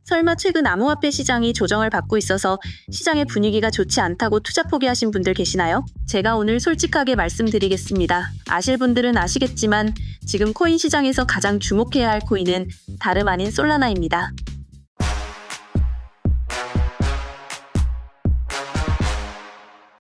설마 최근 암호화폐 시장이 조정을 받고 있어서 시장의 분위기가 좋지 않다고 투자 포기하신 분들 계시나요? 제가 오늘 솔직하게 말씀드리겠습니다. 아실 분들은 아시겠지만 지금 코인 시장에서 가장 주목해야 할 코인은 다름 아닌 솔라나입니다.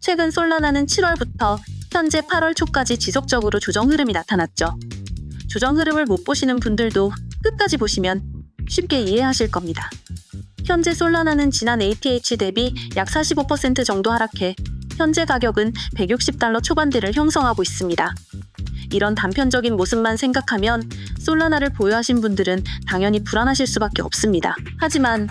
최근 솔라나는 7월부터 현재 8월 초까지 지속적으로 조정 흐름이 나타났죠. 조정 흐름을 못 보시는 분들도 끝까지 보시면 쉽게 이해하실 겁니다. 현재 솔라나는 지난 ATH 대비 약 45% 정도 하락해 현재 가격은 160달러 초반대를 형성하고 있습니다. 이런 단편적인 모습만 생각하면 솔라나를 보유하신 분들은 당연히 불안하실 수밖에 없습니다. 하지만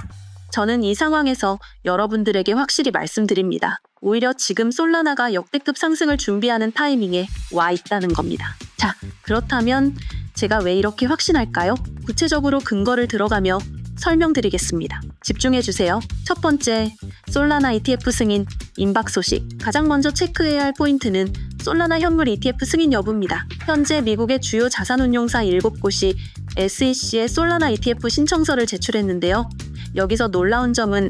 저는 이 상황에서 여러분들에게 확실히 말씀드립니다. 오히려 지금 솔라나가 역대급 상승을 준비하는 타이밍에 와 있다는 겁니다. 자, 그렇다면 제가 왜 이렇게 확신할까요? 구체적으로 근거를 들어가며 설명드리겠습니다. 집중해주세요. 첫 번째, 솔라나 ETF 승인 임박 소식. 가장 먼저 체크해야 할 포인트는 솔라나 현물 ETF 승인 여부입니다. 현재 미국의 주요 자산운용사 7곳이 SEC에 솔라나 ETF 신청서를 제출했는데요. 여기서 놀라운 점은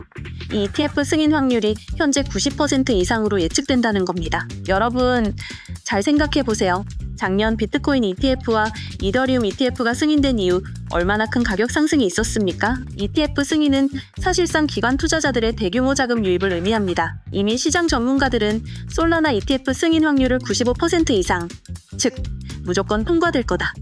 이 ETF 승인 확률이 현재 90% 이상으로 예측된다는 겁니다. 여러분, 잘 생각해보세요. 작년 비트코인 ETF와 이더리움 ETF가 승인된 이후 얼마나 큰 가격 상승이 있었습니까? ETF 승인은 사실상 기관 투자자들의 대규모 자금 유입을 의미합니다. 이미 시장 전문가들은 솔라나 ETF 승인 확률을 95% 이상, 즉 무조건 통과될 거다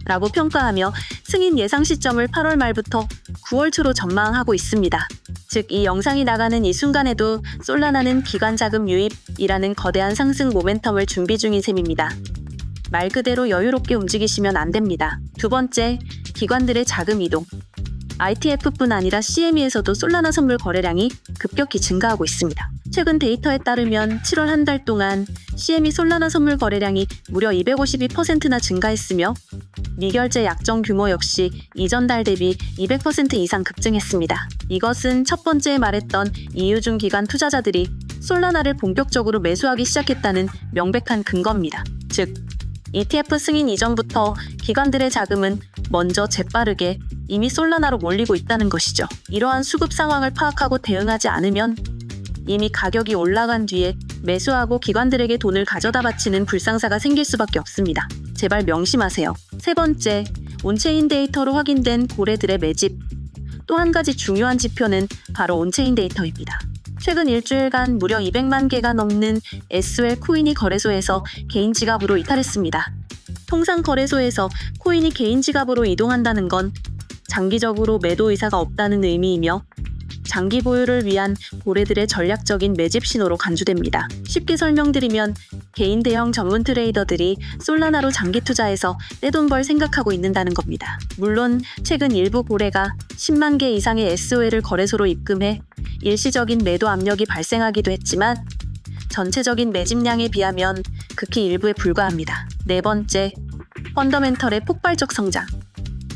라고 평가하며 승인 예상 시점을 8월 말부터 9월 초로 전망하고 있습니다. 즉, 이 영상이 나가는 이 순간에도 솔라나는 기관 자금 유입이라는 거대한 상승 모멘텀을 준비 중인 셈입니다. 말 그대로 여유롭게 움직이시면 안 됩니다. 두 번째, 기관들의 자금 이동. ITF뿐 아니라 CME에서도 솔라나 선물 거래량이 급격히 증가하고 있습니다. 최근 데이터에 따르면 7월 한 달 동안 CME 솔라나 선물 거래량이 무려 252%나 증가했으며 미결제 약정 규모 역시 이전 달 대비 200% 이상 급증했습니다. 이것은 첫 번째 말했던 이유중 기관 투자자들이 솔라나를 본격적으로 매수하기 시작했다는 명백한 근거입니다. 즉, ETF 승인 이전부터 기관들의 자금은 먼저 재빠르게 이미 솔라나로 몰리고 있다는 것이죠. 이러한 수급 상황을 파악하고 대응하지 않으면 이미 가격이 올라간 뒤에 매수하고 기관들에게 돈을 가져다 바치는 불상사가 생길 수밖에 없습니다. 제발 명심하세요. 세 번째, 온체인 데이터로 확인된 고래들의 매집. 또 한 가지 중요한 지표는 바로 온체인 데이터입니다. 최근 일주일간 무려 200만 개가 넘는 SOL 코인이 거래소에서 개인 지갑으로 이탈했습니다. 통상 거래소에서 코인이 개인 지갑으로 이동한다는 건 장기적으로 매도 의사가 없다는 의미이며 장기 보유를 위한 고래들의 전략적인 매집 신호로 간주됩니다. 쉽게 설명드리면 개인 대형 전문 트레이더들이 솔라나로 장기 투자해서 떼돈 벌 생각하고 있는다는 겁니다. 물론 최근 일부 고래가 10만 개 이상의 SOL을 거래소로 입금해 일시적인 매도 압력이 발생하기도 했지만 전체적인 매집량에 비하면 극히 일부에 불과합니다. 네 번째, 펀더멘털의 폭발적 성장.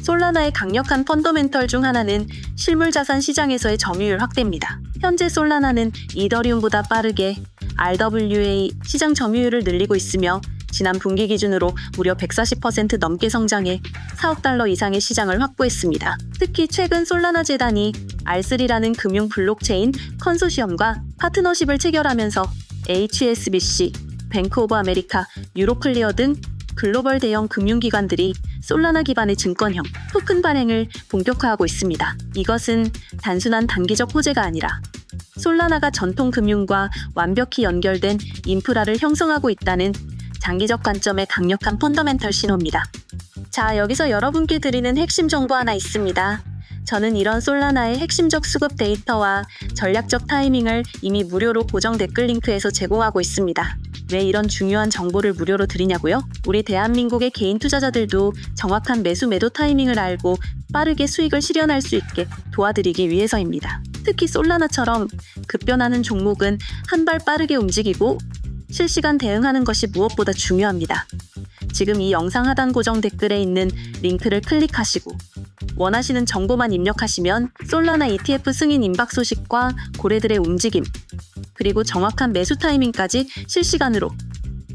솔라나의 강력한 펀더멘털 중 하나는 실물 자산 시장에서의 점유율 확대입니다. 현재 솔라나는 이더리움보다 빠르게 RWA 시장 점유율을 늘리고 있으며 지난 분기 기준으로 무려 140% 넘게 성장해 4억 달러 이상의 시장을 확보했습니다. 특히 최근 솔라나 재단이 R3라는 금융 블록체인 컨소시엄과 파트너십을 체결하면서 HSBC, 뱅크 오브 아메리카, 유로클리어 등 글로벌 대형 금융기관들이 솔라나 기반의 증권형 토큰 발행을 본격화하고 있습니다. 이것은 단순한 단기적 호재가 아니라 솔라나가 전통 금융과 완벽히 연결된 인프라를 형성하고 있다는 장기적 관점의 강력한 펀더멘털 신호입니다. 자, 여기서 여러분께 드리는 핵심 정보 하나 있습니다. 저는 이런 솔라나의 핵심적 수급 데이터와 전략적 타이밍을 이미 무료로 고정 댓글 링크에서 제공하고 있습니다. 왜 이런 중요한 정보를 무료로 드리냐고요? 우리 대한민국의 개인 투자자들도 정확한 매수 매도 타이밍을 알고 빠르게 수익을 실현할 수 있게 도와드리기 위해서입니다. 특히 솔라나처럼 급변하는 종목은 한 발 빠르게 움직이고 실시간 대응하는 것이 무엇보다 중요합니다. 지금 이 영상 하단 고정 댓글에 있는 링크를 클릭하시고 원하시는 정보만 입력하시면 솔라나 ETF 승인 임박 소식과 고래들의 움직임, 그리고 정확한 매수 타이밍까지 실시간으로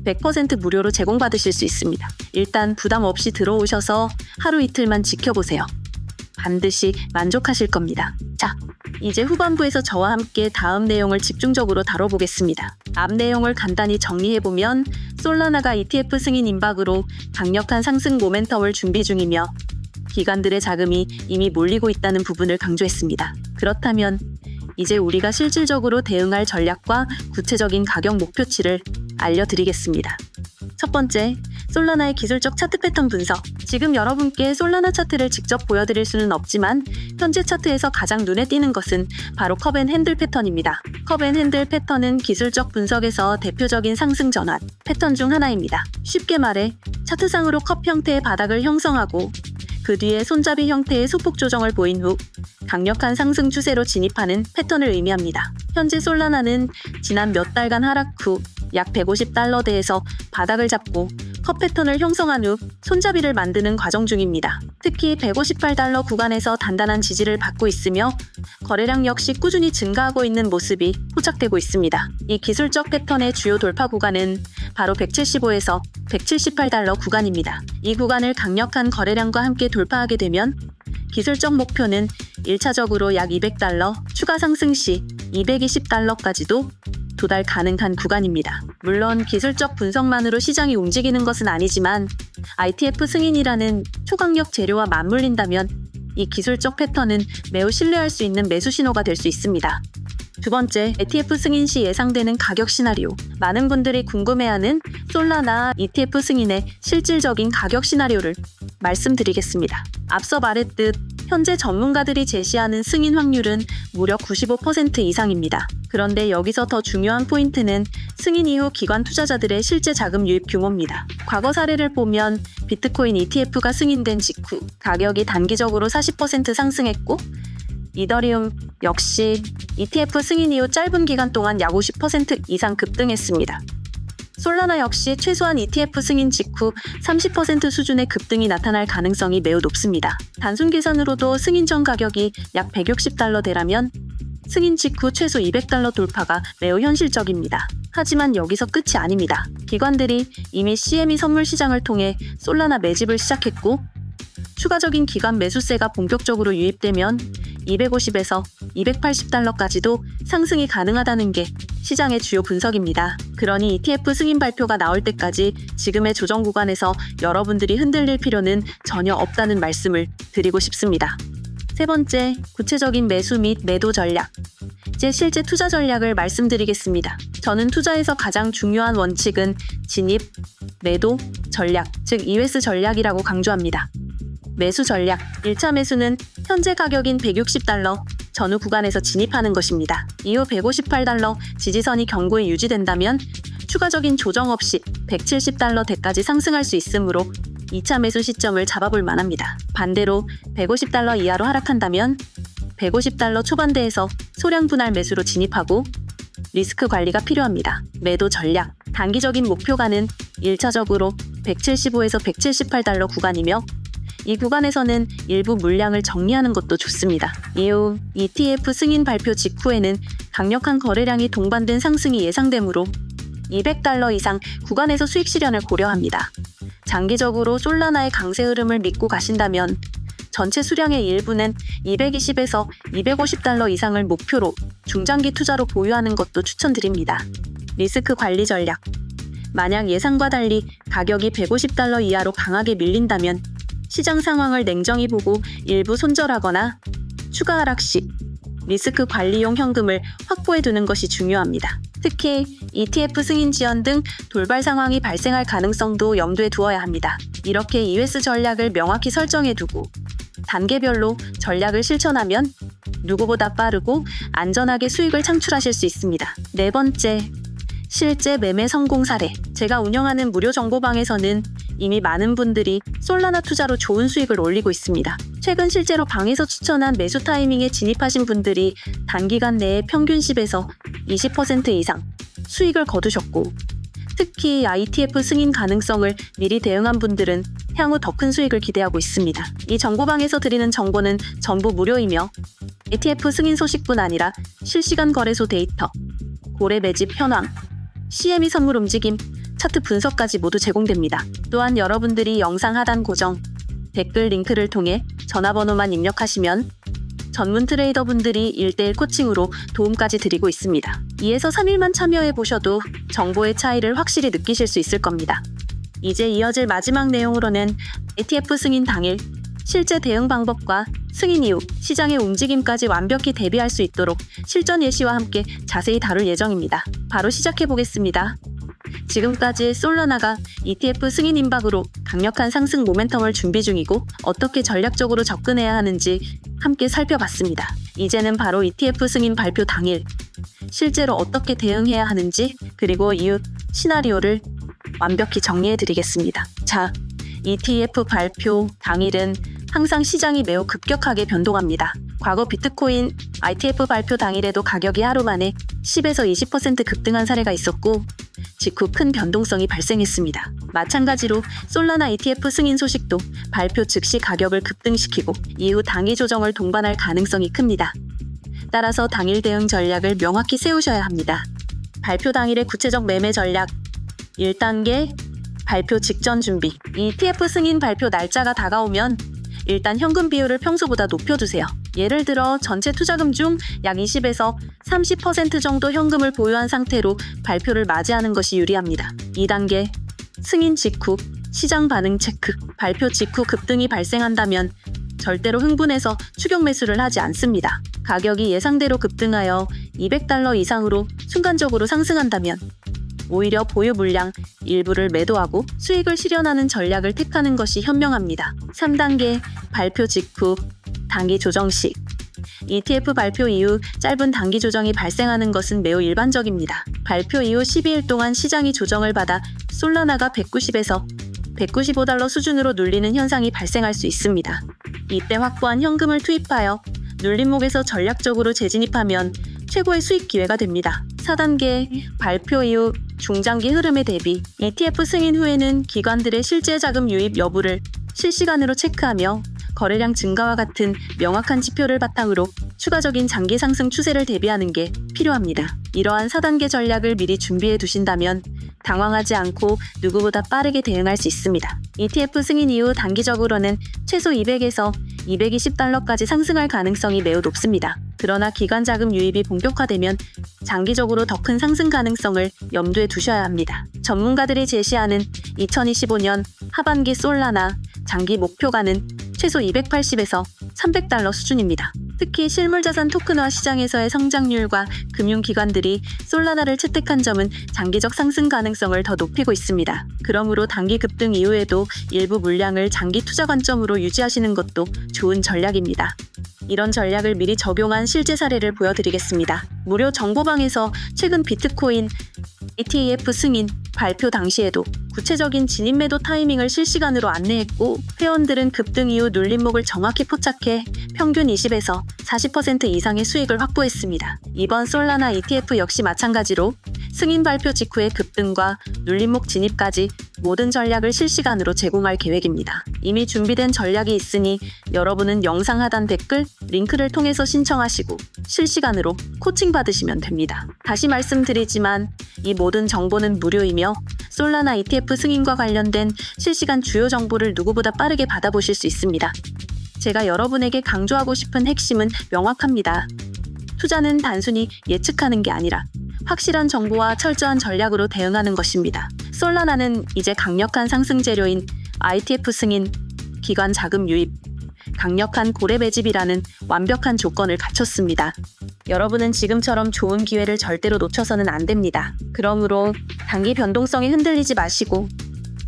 100% 무료로 제공받으실 수 있습니다. 일단 부담 없이 들어오셔서 하루 이틀만 지켜보세요. 반드시 만족하실 겁니다. 자, 이제 후반부에서 저와 함께 다음 내용을 집중적으로 다뤄보겠습니다. 앞 내용을 간단히 정리해보면 솔라나가 ETF 승인 임박으로 강력한 상승 모멘텀을 준비 중이며 기관들의 자금이 이미 몰리고 있다는 부분을 강조했습니다. 그렇다면 이제 우리가 실질적으로 대응할 전략과 구체적인 가격 목표치를 알려드리겠습니다. 첫 번째, 솔라나의 기술적 차트 패턴 분석. 지금 여러분께 솔라나 차트를 직접 보여드릴 수는 없지만 현재 차트에서 가장 눈에 띄는 것은 바로 컵앤핸들 패턴입니다. 컵앤핸들 패턴은 기술적 분석에서 대표적인 상승 전환 패턴 중 하나입니다. 쉽게 말해 차트상으로 컵 형태의 바닥을 형성하고 그 뒤에 손잡이 형태의 소폭 조정을 보인 후 강력한 상승 추세로 진입하는 패턴을 의미합니다. 현재 솔라나는 지난 몇 달간 하락 후 약 150달러대에서 바닥을 잡고 컵 패턴을 형성한 후 손잡이를 만드는 과정 중입니다. 특히 158달러 구간에서 단단한 지지를 받고 있으며 거래량 역시 꾸준히 증가하고 있는 모습이 포착되고 있습니다. 이 기술적 패턴의 주요 돌파 구간은 바로 175에서 178달러 구간입니다. 이 구간을 강력한 거래량과 함께 돌파하게 되면 기술적 목표는 1차적으로 약 200달러, 추가 상승 시 220달러까지도 도달 가능한 구간입니다. 물론 기술적 분석만으로 시장이 움직이는 것은 아니지만 ITF 승인이라는 초강력 재료와 맞물린다면 이 기술적 패턴은 매우 신뢰할 수 있는 매수 신호가 될 수 있습니다. 두 번째, ETF 승인 시 예상되는 가격 시나리오. 많은 분들이 궁금해하는 솔라나 ETF 승인의 실질적인 가격 시나리오를 말씀드리겠습니다. 앞서 말했듯 현재 전문가들이 제시하는 승인 확률은 무려 95% 이상입니다. 그런데 여기서 더 중요한 포인트는 승인 이후 기관 투자자들의 실제 자금 유입 규모입니다. 과거 사례를 보면 비트코인 ETF가 승인된 직후 가격이 단기적으로 40% 상승했고 이더리움 역시 ETF 승인 이후 짧은 기간 동안 약 50% 이상 급등했습니다. 솔라나 역시 최소한 ETF 승인 직후 30% 수준의 급등이 나타날 가능성이 매우 높습니다. 단순 계산으로도 승인 전 가격이 약 160달러대라면 승인 직후 최소 200달러 돌파가 매우 현실적입니다. 하지만 여기서 끝이 아닙니다. 기관들이 이미 CME 선물 시장을 통해 솔라나 매집을 시작했고 추가적인 기관 매수세가 본격적으로 유입되면 250에서 280달러까지도 상승이 가능하다는 게 시장의 주요 분석입니다. 그러니 ETF 승인 발표가 나올 때까지 지금의 조정 구간에서 여러분들이 흔들릴 필요는 전혀 없다는 말씀을 드리고 싶습니다. 세 번째, 구체적인 매수 및 매도 전략. 제 실제 투자 전략을 말씀드리겠습니다. 저는 투자에서 가장 중요한 원칙은 진입, 매도, 전략, 즉 ES 전략이라고 강조합니다. 매수 전략, 1차 매수는 현재 가격인 160달러 전후 구간에서 진입하는 것입니다. 이후 158달러 지지선이 견고히 유지된다면 추가적인 조정 없이 170달러대까지 상승할 수 있으므로 2차 매수 시점을 잡아볼 만합니다. 반대로 150달러 이하로 하락한다면 150달러 초반대에서 소량 분할 매수로 진입하고 리스크 관리가 필요합니다. 매도 전략, 단기적인 목표가는 1차적으로 175에서 178달러 구간이며 이 구간에서는 일부 물량을 정리하는 것도 좋습니다. 이후 ETF 승인 발표 직후에는 강력한 거래량이 동반된 상승이 예상되므로 200달러 이상 구간에서 수익 실현을 고려합니다. 장기적으로 솔라나의 강세 흐름을 믿고 가신다면 전체 수량의 일부는 220에서 250달러 이상을 목표로 중장기 투자로 보유하는 것도 추천드립니다. 리스크 관리 전략. 만약 예상과 달리 가격이 150달러 이하로 강하게 밀린다면 시장 상황을 냉정히 보고 일부 손절하거나 추가 하락 시 리스크 관리용 현금을 확보해 두는 것이 중요합니다. 특히 ETF 승인 지연 등 돌발 상황이 발생할 가능성도 염두에 두어야 합니다. 이렇게 ES 전략을 명확히 설정해 두고 단계별로 전략을 실천하면 누구보다 빠르고 안전하게 수익을 창출하실 수 있습니다. 네 번째, 실제 매매 성공 사례. 제가 운영하는 무료 정보방에서는 이미 많은 분들이 솔라나 투자로 좋은 수익을 올리고 있습니다. 최근 실제로 방에서 추천한 매수 타이밍에 진입하신 분들이 단기간 내에 평균 10에서 20% 이상 수익을 거두셨고 특히 ITF 승인 가능성을 미리 대응한 분들은 향후 더 큰 수익을 기대하고 있습니다. 이 정보방에서 드리는 정보는 전부 무료이며 ETF 승인 소식뿐 아니라 실시간 거래소 데이터, 고래 매집 현황, CME 선물 움직임, 차트 분석까지 모두 제공됩니다. 또한 여러분들이 영상 하단 고정, 댓글 링크를 통해 전화번호만 입력하시면 전문 트레이더분들이 1:1 코칭으로 도움까지 드리고 있습니다. 2에서 3일만 참여해 보셔도 정보의 차이를 확실히 느끼실 수 있을 겁니다. 이제 이어질 마지막 내용으로는 ETF 승인 당일 실제 대응 방법과 승인 이후 시장의 움직임까지 완벽히 대비할 수 있도록 실전 예시와 함께 자세히 다룰 예정입니다. 바로 시작해 보겠습니다. 지금까지 솔라나가 ETF 승인 임박으로 강력한 상승 모멘텀을 준비 중이고 어떻게 전략적으로 접근해야 하는지 함께 살펴봤습니다. 이제는 바로 ETF 승인 발표 당일 실제로 어떻게 대응해야 하는지 그리고 이후 시나리오를 완벽히 정리해 드리겠습니다. 자, ETF 발표 당일은 항상 시장이 매우 급격하게 변동합니다. 과거 비트코인 ETF 발표 당일에도 가격이 하루 만에 10에서 20% 급등한 사례가 있었고 직후 큰 변동성이 발생했습니다. 마찬가지로 솔라나 ETF 승인 소식도 발표 즉시 가격을 급등시키고 이후 단기 조정을 동반할 가능성이 큽니다. 따라서 당일 대응 전략을 명확히 세우셔야 합니다. 발표 당일의 구체적 매매 전략 1단계 발표 직전 준비. ETF 승인 발표 날짜가 다가오면 일단 현금 비율을 평소보다 높여두세요. 예를 들어 전체 투자금 중 약 20에서 30% 정도 현금을 보유한 상태로 발표를 맞이하는 것이 유리합니다. 2단계 승인 직후 시장 반응 체크. 발표 직후 급등이 발생한다면 절대로 흥분해서 추격 매수를 하지 않습니다. 가격이 예상대로 급등하여 $200 이상으로 순간적으로 상승한다면 오히려 보유 물량 일부를 매도하고 수익을 실현하는 전략을 택하는 것이 현명합니다. 3단계 발표 직후 단기 조정 시. ETF 발표 이후 짧은 단기 조정이 발생하는 것은 매우 일반적입니다. 발표 이후 12일 동안 시장이 조정을 받아 솔라나가 190에서 $195 수준으로 눌리는 현상이 발생할 수 있습니다. 이때 확보한 현금을 투입하여 눌림목에서 전략적으로 재진입하면 최고의 수익 기회가 됩니다. 4단계 발표 이후 중장기 흐름에 대비. ETF 승인 후에는 기관들의 실제 자금 유입 여부를 실시간으로 체크하며 거래량 증가와 같은 명확한 지표를 바탕으로 추가적인 장기 상승 추세를 대비하는 게 필요합니다. 이러한 4단계 전략을 미리 준비해 두신다면 당황하지 않고 누구보다 빠르게 대응할 수 있습니다. ETF 승인 이후 단기적으로는 최소 200에서 $220까지 상승할 가능성이 매우 높습니다. 그러나 기관 자금 유입이 본격화되면 장기적으로 더 큰 상승 가능성을 염두에 두셔야 합니다. 전문가들이 제시하는 2025년 하반기 솔라나 장기 목표가는 최소 $280에서 $300 수준입니다. 특히 실물자산 토큰화 시장에서의 성장률과 금융기관들이 솔라나를 채택한 점은 장기적 상승 가능성을 더 높이고 있습니다. 그러므로 단기 급등 이후에도 일부 물량을 장기 투자 관점으로 유지하시는 것도 좋은 전략입니다. 이런 전략을 미리 적용한 실제 사례를 보여드리겠습니다. 무료 정보방에서 최근 비트코인 ETF 승인 발표 당시에도 구체적인 진입 매도 타이밍을 실시간으로 안내했고 회원들은 급등 이후 눌림목을 정확히 포착해 평균 20에서 40% 이상의 수익을 확보했습니다. 이번 솔라나 ETF 역시 마찬가지로 승인 발표 직후의 급등과 눌림목 진입까지 모든 전략을 실시간으로 제공할 계획입니다. 이미 준비된 전략이 있으니 여러분은 영상 하단 댓글 링크를 통해서 신청하시고 실시간으로 코칭 받으시면 됩니다. 다시 말씀드리지만 이 모든 정보는 무료이며 솔라나 ETF 승인과 관련된 실시간 주요 정보를 누구보다 빠르게 받아보실 수 있습니다. 제가 여러분에게 강조하고 싶은 핵심은 명확합니다. 투자는 단순히 예측하는 게 아니라 확실한 정보와 철저한 전략으로 대응하는 것입니다. 솔라나는 이제 강력한 상승 재료인 ETF 승인, 기관 자금 유입, 강력한 고래 배집이라는 완벽한 조건을 갖췄습니다. 여러분은 지금처럼 좋은 기회를 절대로 놓쳐서는 안 됩니다. 그러므로 단기 변동성에 흔들리지 마시고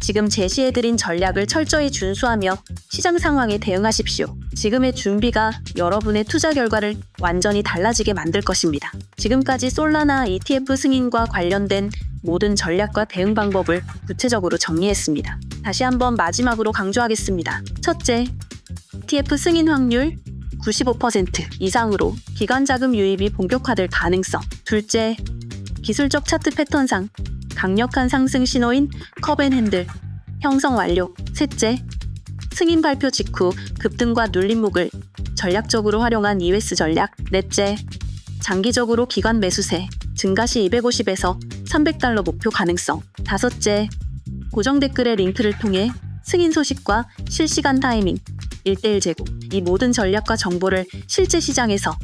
지금 제시해드린 전략을 철저히 준수하며 시장 상황에 대응하십시오. 지금의 준비가 여러분의 투자 결과를 완전히 달라지게 만들 것입니다. 지금까지 솔라나 ETF 승인과 관련된 모든 전략과 대응 방법을 구체적으로 정리했습니다. 다시 한번 마지막으로 강조하겠습니다. 첫째, ETF 승인 확률 95% 이상으로 기관 자금 유입이 본격화될 가능성. 둘째, 기술적 차트 패턴상 강력한 상승 신호인 컵앤핸들 형성 완료. 셋째, 승인 발표 직후 급등과 눌림목을 전략적으로 활용한 EOS 전략. 넷째, 장기적으로 기관 매수세 증가 시 250에서 $300 목표 가능성. 다섯째, 고정 댓글의 링크를 통해 승인 소식과 실시간 타이밍, 1:1 제공, 이 모든 전략과 정보를 실제 시장에서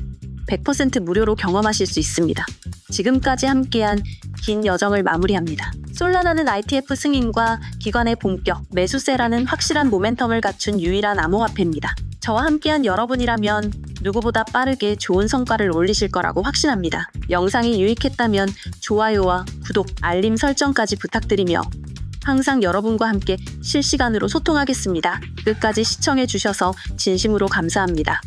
100% 무료로 경험하실 수 있습니다. 지금까지 함께한 긴 여정을 마무리합니다. 솔라나는 ITF 승인과 기관의 본격 매수세라는 확실한 모멘텀을 갖춘 유일한 암호화폐입니다. 저와 함께한 여러분이라면 누구보다 빠르게 좋은 성과를 올리실 거라고 확신합니다. 영상이 유익했다면 좋아요와 구독, 알림 설정까지 부탁드리며 항상 여러분과 함께 실시간으로 소통하겠습니다. 끝까지 시청해 주셔서 진심으로 감사합니다.